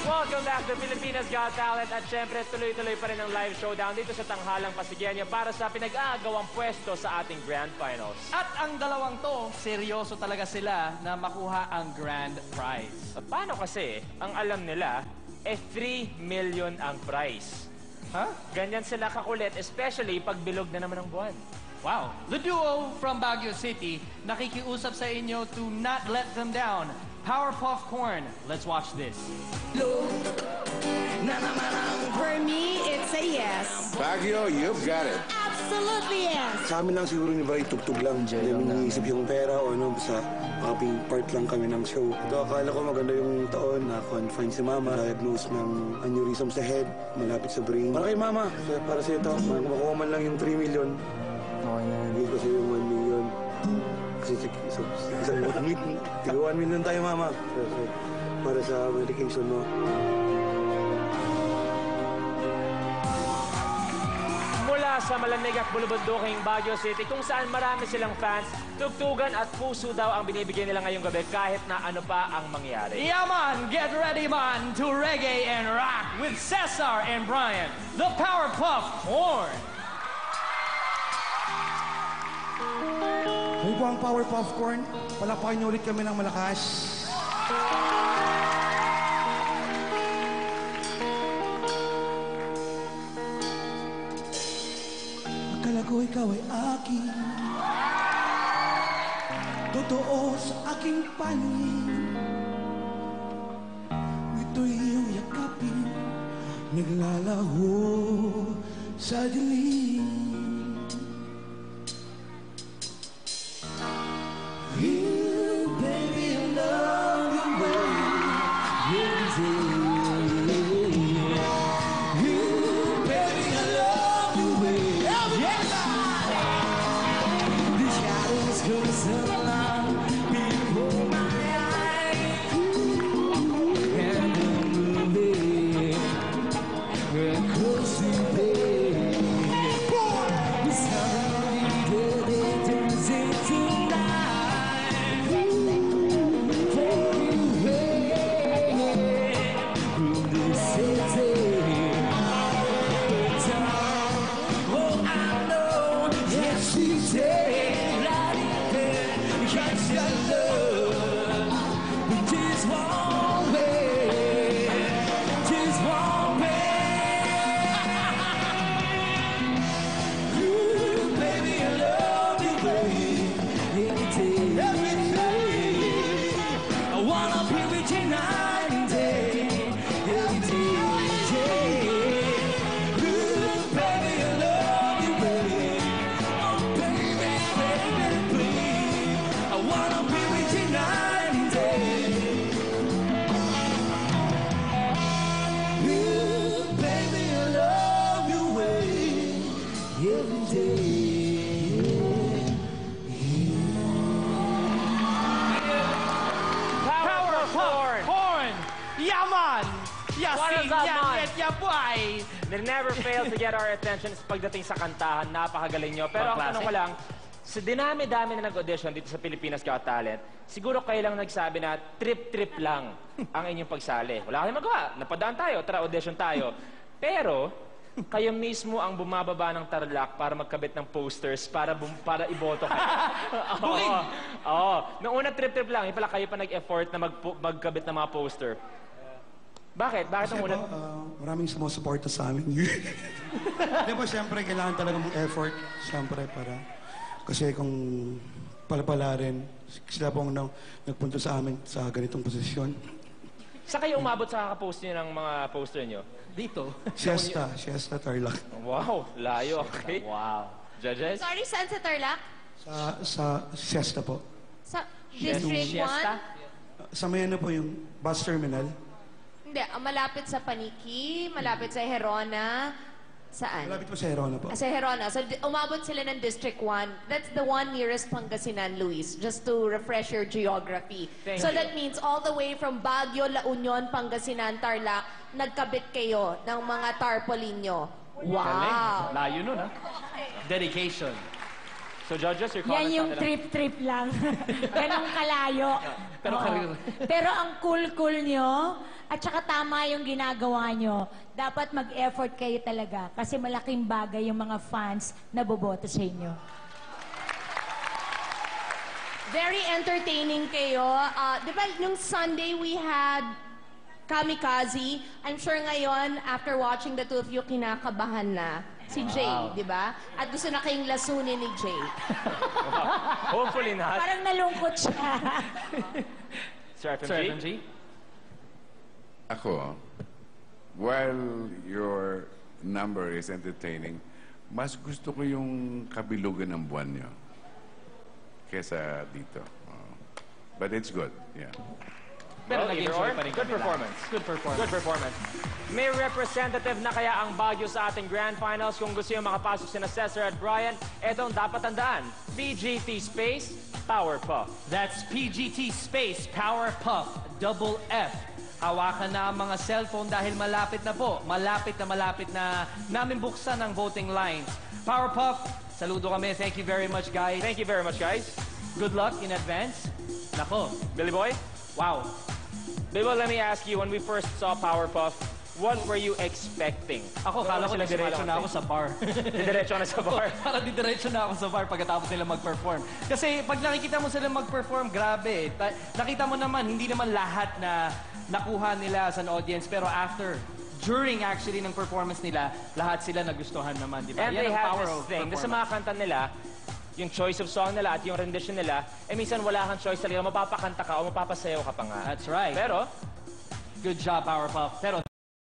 Welcome back to Pilipinas Got Talent at syempre tuloy-tuloy pa rin ang live showdown dito sa Tanghalang Pasigueño para sa pinag-aagawang pwesto sa ating Grand Finals. At ang dalawang to, seryoso talaga sila na makuha ang grand prize. Paano kasi ang alam nila 3 million ang prize? Huh? Ganyan sila kakulit, especially pag bilog na naman ang buwan. Wow. The duo from Baguio City nakikiusap sa inyo to not let them down. Powerpuff Corn. Let's watch this. For me, it's a yes. Baguio, you've got it. Absolutely yes. Sa amin lang siguro ni Bray, tugtog lang. Hindi namin iniisip yung pera o ano, basta makaping part lang kami ng show. Ito, akala ko maganda yung taon na confined si Mama. Diagnose ng aneurysm sa head, malapit sa brain. Para kay Mama, para sa ito, makuha man lang yung 3 million. Okay na. Hindi ko sa'yo yung 1 million. Kasi isang 1 million. Tiga 1 million tayo, Mama. Para sa medication mo. Mula sa malamig at bulubunduking Baguio City kung saan marami silang fans, tugtugan at puso daw ang binibigyan nila ngayong gabi kahit na ano pa ang mangyari. Yeah, man! Get ready, man, to reggae and rock with Cesar and Brian, the Powerpuff Corn. Kung po ang Powerpuff Corn, palakpakin niyo ulit kami ng malakas. Akala ko ikaw ay akin, totoo sa aking paningin. Ito'y iyong yakapin, naglalaho sa dilim. Yaman! What is up, man? They They never fail to get our attention pagdating sa kantahan. Napakagaling nyo. Pero ang tanong ko lang, sa dinami-dami na nag-audition dito sa Pilipinas Got Talent, siguro kayo lang nagsabi na trip-trip lang ang inyong pagsali. Wala kayong magawa. Napadaan tayo, tara audition tayo. Pero, kayo mismo ang bumababa ng Tarlac para magkabit ng posters para iboto kayo. Oo. Noong una trip-trip lang, pala kayo pa nag-effort na magkabit ng mga poster. Bakit? Bakit ang una? Maraming sumusuporta sa amin. Di ba, siyempre, kailangan talaga mong effort. Siyempre, para... Kasi kung pala rin, sila pong nagpunta sa amin sa ganitong posisyon. Saan kayo umabot sa kakapost niyo ng mga poster niyo? Dito. Siesta, Tarlac. Wow, layo. Okay. Wow. Judges? Sorry, saan sa Tarlac? Sa Siesta po. Sa District 1? Sa may ano po yung bus terminal. Hindi, malapit sa Paniki, malapit sa Herona. Saan? Malapit po sa Herona po. Sa Herona. So, umabot sila ng District 1. That's the one nearest Pangasinan, Luis. Just to refresh your geography. So that means all the way from Baguio, La Union, Pangasinan, Tarlac, nagkabit kayo ng mga tarpaulin nyo. Wow! Layo nun, ha? Dedication. So judges, your Yan comments yung on nila? trip lang. Ganong kalayo. Pero Oo. karir. Pero ang cool-cool nyo, at saka tama yung ginagawa nyo. Dapat mag-effort kayo talaga kasi malaking bagay yung mga fans na boboto sa inyo. Very entertaining kayo. Di ba, nung Sunday we had Kamikaze. I'm sure ngayon, after watching the two of you, kinakabahan na si Jay, di ba? At gusto na kayong lasunin ni Jay. Hopefully not. Parang nalungkot siya. Sir FMG? Sir FMG? Ako, while your number is entertaining, mas gusto ko yung kabilugan ng buwan nyo kesa dito. But it's good, yeah. Pero Well, nag-enjoy either or. pa rin Good kami performance. lahat. Good performance. Good performance. May representative na kaya ang Baguio sa ating grand finals. Kung gusto nyo makapasok sina Cesar at Brian, eto ang dapat tandaan. PGT Space, Powerpuff. That's PGT Space Powerpuff Double F. Hawakan na ang mga cellphone dahil malapit na po. Malapit na namin buksan ang voting lines. Powerpuff, saludo kami. Thank you very much, guys. Thank you very much, guys. Good luck in advance. Nako, Billy Boy? wow. Billy Boy, let me ask you, when we first saw Powerpuff, what were you expecting? Ako, kala ko Sila diretso na ako sa bar. Diretso na sa bar. Para diretso na ako sa bar pagkatapos nila mag-perform. Kasi pag nakikita mo sila mag-perform, grabe. Nakita mo naman, hindi naman lahat na nakuha nila as an audience. Pero during actually ng performance nila, lahat sila nagustuhan naman, di ba? And Yan they ang have power this of thing. Sa performance. mga kanta nila, yung choice of song nila at yung rendition nila, minsan wala kang choice talaga. Mapapakanta ka o mapapasayaw ka pa nga. That's right. Pero, Good job, Powerpuff. Pero